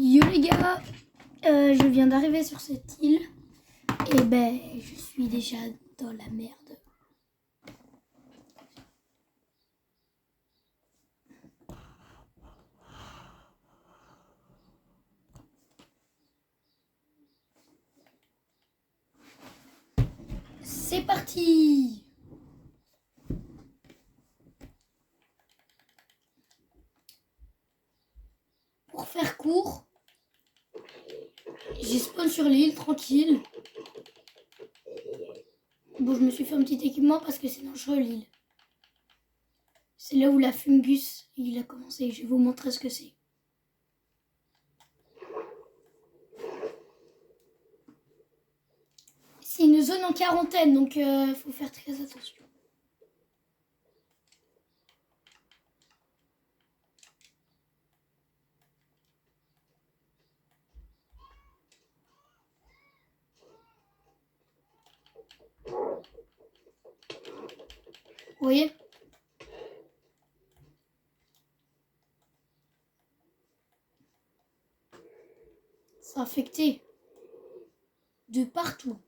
Yo les gars, je viens d'arriver sur cette île et je suis déjà dans la merde. C'est parti! Pour faire court, j'ai spawn sur l'île tranquille. Bon, je me suis fait un petit équipement parce que c'est dangereux l'île. C'est là où la fungus il a commencé. Je vais vous montrer ce que c'est. C'est une zone en quarantaine, donc faut faire très attention. Vous voyez? C'est infecté de partout.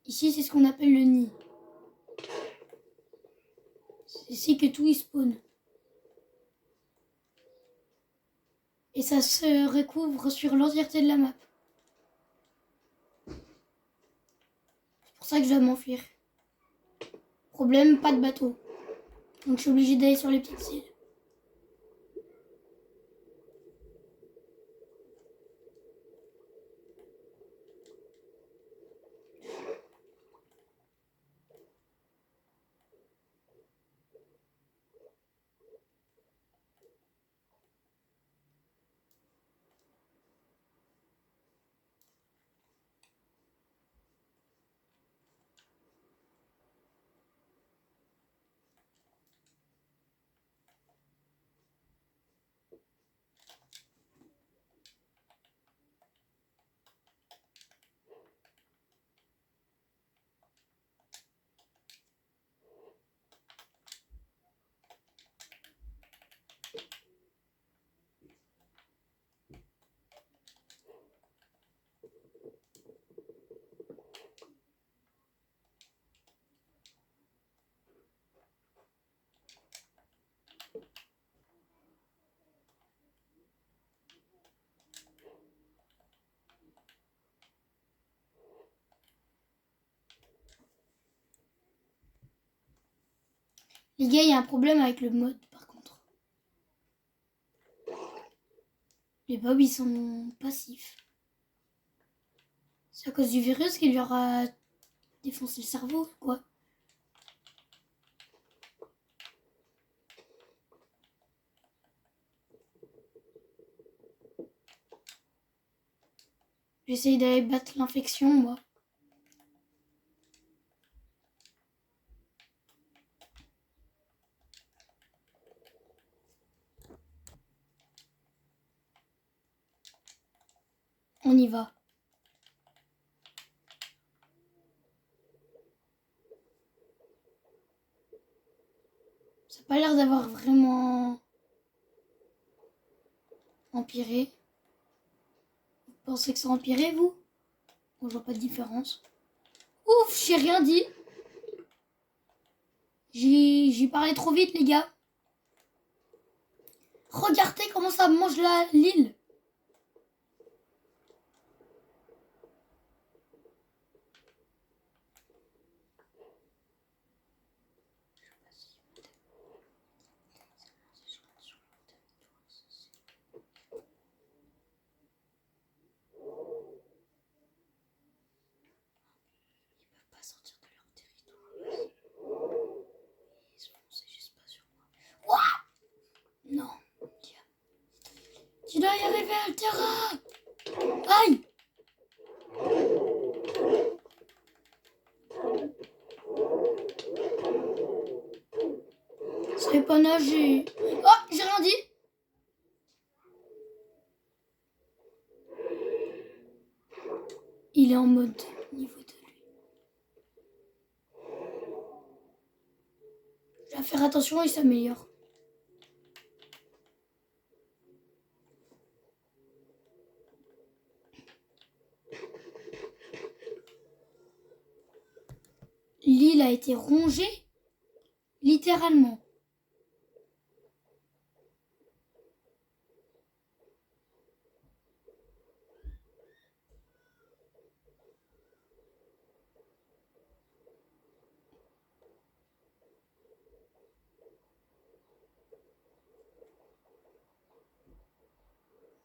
Ici, c'est ce qu'on appelle le nid. C'est ici que tout y spawn. Et ça se recouvre sur l'entièreté de la map. C'est pour ça que je dois m'enfuir. Problème, pas de bateau. Donc je suis obligée d'aller sur les petites îles. Les gars, il y a un problème avec le mode par contre. Les mobs ils sont passifs. C'est à cause du virus qui lui aura défoncé le cerveau, quoi. J'essaye d'aller battre l'infection, moi. On y va. Ça n'a pas l'air d'avoir vraiment empiré. Vous pensez que ça a empiré, vous? Bon, je vois pas de différence. Ouf, j'ai rien dit. J'ai parlé trop vite, les gars. Regardez comment ça mange l'île. Non. Tu dois y arriver, Altera. Aïe. Ça fait pas nager. Oh, j'ai rien dit. Il est en mode niveau de lui. faire attention, il s'améliore. L'île a été rongée, littéralement.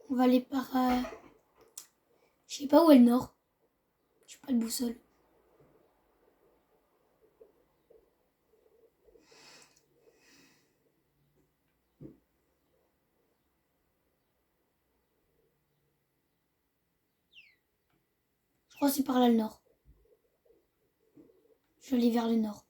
On va aller par... Je sais pas où est le nord. J'ai pas de boussole. Je crois que c'est par là le nord. Je vais aller vers le nord.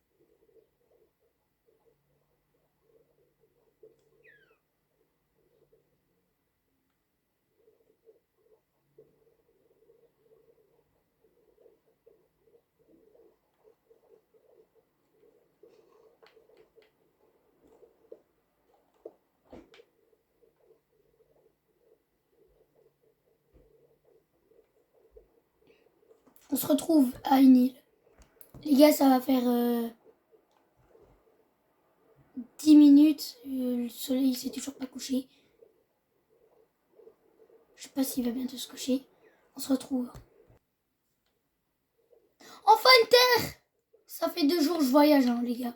On se retrouve à une île. Les gars, ça va faire 10 minutes. Le soleil s'est toujours pas couché. Je sais pas s'il va bientôt se coucher. On se retrouve. Enfin une terre! Ça fait 2 jours que je voyage, hein, les gars.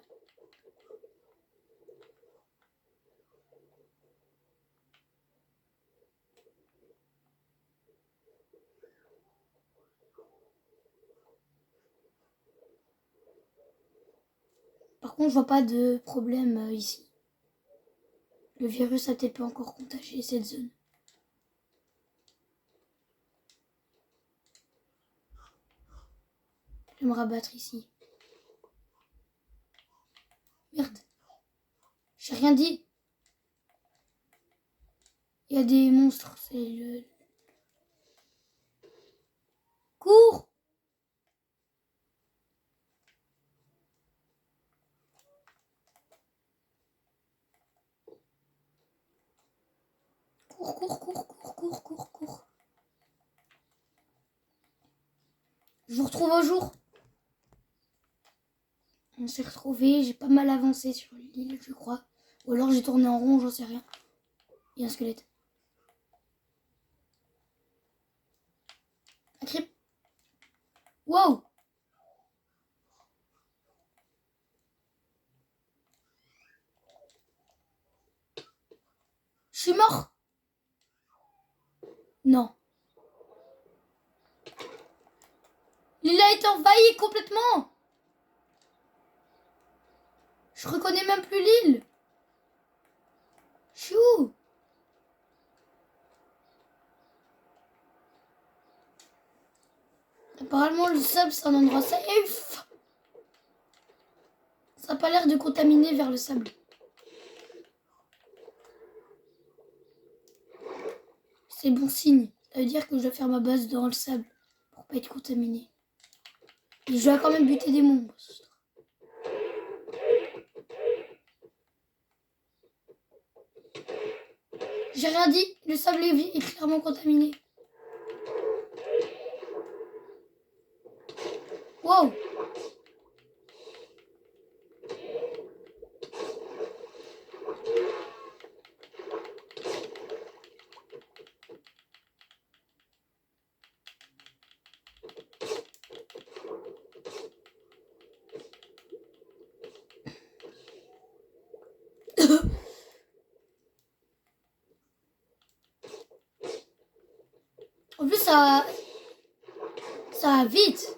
Par contre, je vois pas de problème ici. Le virus a peut-être pas encore contagié cette zone. Je vais me rabattre ici. Merde. J'ai rien dit. Il y a des monstres. C'est le... Cours! Cours. Je vous retrouve un jour. On s'est retrouvés. J'ai pas mal avancé sur l'île, je crois. Ou alors j'ai tourné en rond, j'en sais rien. Il y a un squelette. Un creep. Wow! Je suis mort! Non. L'île a été envahie complètement! Je reconnais même plus l'île! Je suis où? Apparemment, le sable, c'est un endroit safe. Ça n'a pas l'air de contaminer vers le sable. C'est bon signe. Ça veut dire que je dois faire ma base dans le sable pour pas être contaminé. Et je dois quand même buter des monstres. J'ai rien dit. Le sable est clairement contaminé. Wow! En plus, ça va vite.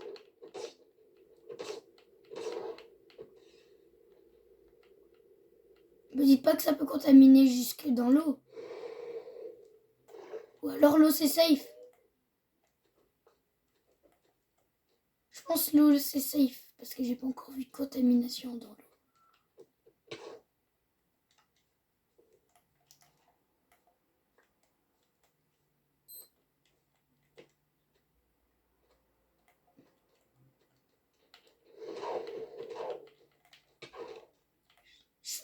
Me dites pas que ça peut contaminer jusque dans l'eau. Ou alors l'eau c'est safe. Je pense que l'eau c'est safe parce que j'ai pas encore vu de contamination dans l'eau.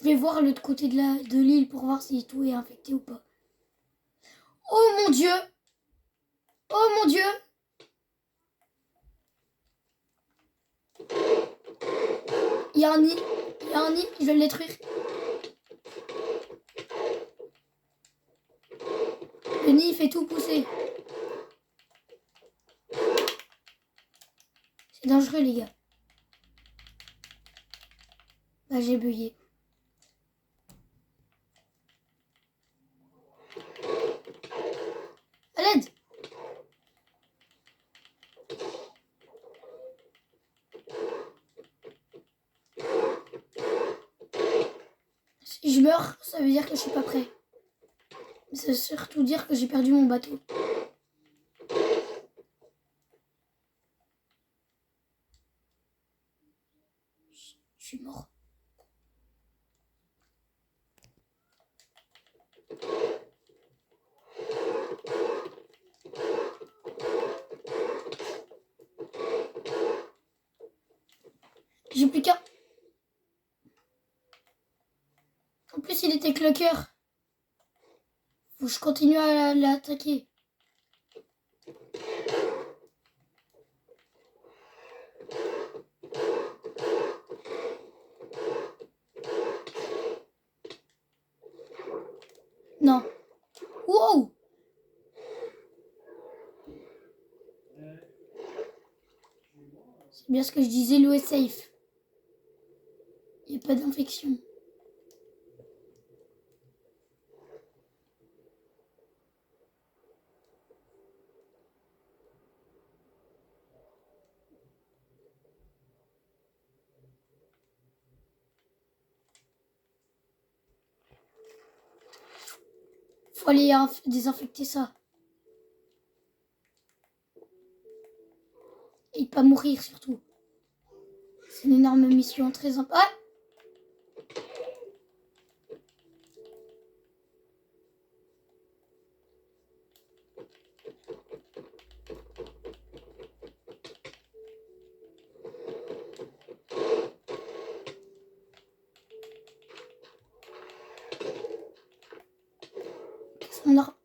vais voir l'autre côté de l'île pour voir si tout est infecté ou pas. Oh mon Dieu! Oh mon Dieu! Il y a un nid. Il y a un nid. Je vais le détruire. Le nid, il fait tout pousser. C'est dangereux, les gars. Bah, j'ai bugué. À l'aide! Si je meurs, ça veut dire que je suis pas prêt. Mais ça veut surtout dire que j'ai perdu mon bateau. Je suis mort. J'ai plus qu'un. En plus, il était clocker. Faut que je continue à l'attaquer. Non. Wow! C'est bien ce que je disais, l'eau est safe. Il n'y a pas d'infection. Faut aller désinfecter ça. Et pas mourir surtout. C'est une énorme mission très importante. Ah! On a...